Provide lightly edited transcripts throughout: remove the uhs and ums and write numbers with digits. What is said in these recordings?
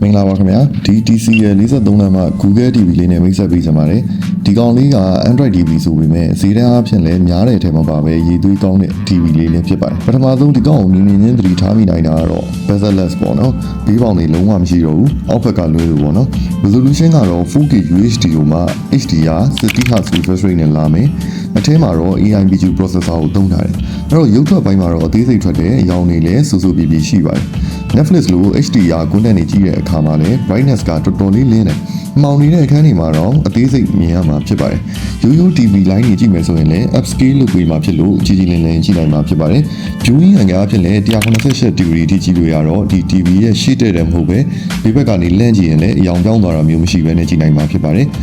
မင်္ဂလာပါခင်ဗျာဒီ TCL 43လမ်းမှာ Google TV လေးနဲ့မိတ်ဆက်ပေးကြပါတယ်ဒီကောင်လေးက Android TV ဆိုပေမဲ့ဈေးတန်းအဖြစ်လည်းများတဲ့အထက်မှာပါပဲရည်သွေးကောင်းတဲ့ TV လေးလည်းဖြစ်ပါတယ်ပထမဆုံးဒီကောင်ကိုမြင်မြင်ချင်းသတိထားမိနိုင်တာကတော့ bezel-less ပေါ့နော်ဘေးပေါင်တွေလုံးဝမရှိတော့ဘူးအောက်ဘက်ကလွဲလို့ပေါ့နော် resolution ကတော့ 4K UHD ကိုမှ HDR 60Hz refresh rate နဲ့လာမယ်အထဲမှာတော့ AIPG processor ကိုသုံးထားတယ်အဲ့တော့ရုပ်ထွက်ပိုင်းမှာတော့အသေးစိတ်ထွက်တဲ့အရောင်တွေလည်းစူးစူးပြပြရှိပါတယ် Netflix လို HDR content တွေကြည့်တဲ့အခါမှာလည်း brightness ကတော်တော်လေးလင်းတယ်။မှောင်နေတဲ့အခန်းတွေမှာတော့အသေးစိတ်မြင်ရမှာဖြစ်ပါတယ်။ရိုးရိုး TV line တွေကြည့်မယ်ဆိုရင်လည်း upscale လုပ်ပေးမှာဖြစ်လို့ကြီးကြီးလင်းလင်းကြည့်နိုင်မှာဖြစ်ပါတယ်။ Viewing angle အဖြစ်လည်း188 degree ထိကြည့်လို့ရတော့ဒီ TV ရဲ့ရှေ့တဲ့တယ်မဟုတ်ပဲဘေးဘက်ကနေလန့်ကြည့်ရင်လည်းအရောင်ပြောင်းသွားတာမျိုးမရှိဘဲနဲ့ကြည့်နိုင်မှာဖြစ်ပါတယ်။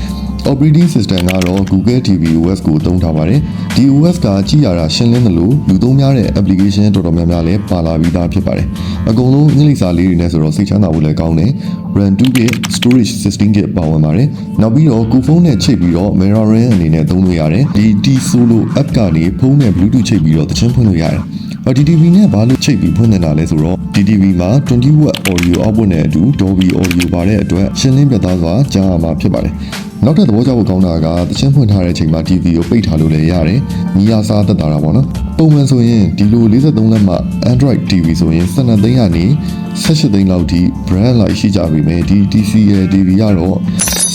Operating system ကတော့ Google TV OS ကိုသုံးထားပါတယ်။ဒီ OS ကကြည့်ရတာရှင်းလင်းသလိုလူသုံးများတဲ့ application တော်တော်များများလည်းပါလာပြီးသားဖြစ်ပါတယ်။အကုန်လုံးအင်္ဂလိပ်စာလေးတွေနဲ့ဆိုတော့စိတ်ချမ်းသာဖို့လည်းကောင်းတယ်။ RAM 2GB storage 16GB ပါဝင်ပါတယ်။နောက်ပြီးတော့ကိုဖုန်းနဲ့ချိတ်ပြီးတော့ mirroring အနေနဲ့သုံးလို့ရတယ်။ဒီ T-Solo app ကနေဖုန်းနဲ့ Bluetooth ချိတ်ပြီးတော့သချင်းဖွင့်လို့ရတယ်။ DTV နဲ့ဘာလို့ချိတ်ပြီးဖွင့်နေတာလဲဆိုတော့ DTV မှာ 20W audio output နဲ့အတူ Dolby audio ပါတဲ့အတွက်ရှင်းလင်းပြသစွာကြားရမှာဖြစ်ပါတယ်။နောက်ထပ်သဘောကျဖို့ကောင်းတာကသချင်းဖွင့်ထားတဲ့အချိန်မှာ TV ကိုပိတ်ထားလို့လည်းရတယ်။ညီအားစားသက်သာတာပေါ့နော်။ပုံမှန်ဆိုရင်ဒီလို43လက်မှ Android TV ဆိုရင်12သိန်းကနေ18သိန်းလောက်ထိ brand လိုက်ရှိကြပြီမယ်ဒီ TCL TV ကတော့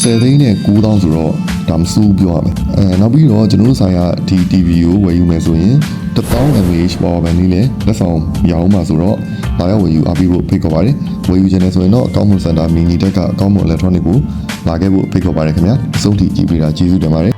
10သိန်းနဲ့9000ဆိုတော့ဒါမစိုးပြောရမယ်နောက်ပြီးတော့ကျွန်တော်တို့ဆိုင်ကဒီ TV ကိုဝယ်ယူမယ်ဆိုရင်1000 mAh power bank လေးလည်းလက်ဆောင်ရအောင်ပါဆိုတော့လာရောက်ဝယ်ယူအားပေးဖို့ဖိတ်ခေါ်ပါတယ်ဝယ်ယူခြင်းနဲ့ဆိုရင်တော့အကောင့်မွန်စင်တာမီနီတက်က အကောင့်မွန် electronic ကိုလာခဲ့ဖို့ဖိတ်ခေါ်ပါတယ်ခင်ဗျာအဆုံးထိကြည့်ပေးတာကျေးဇူးတင်ပါတယ်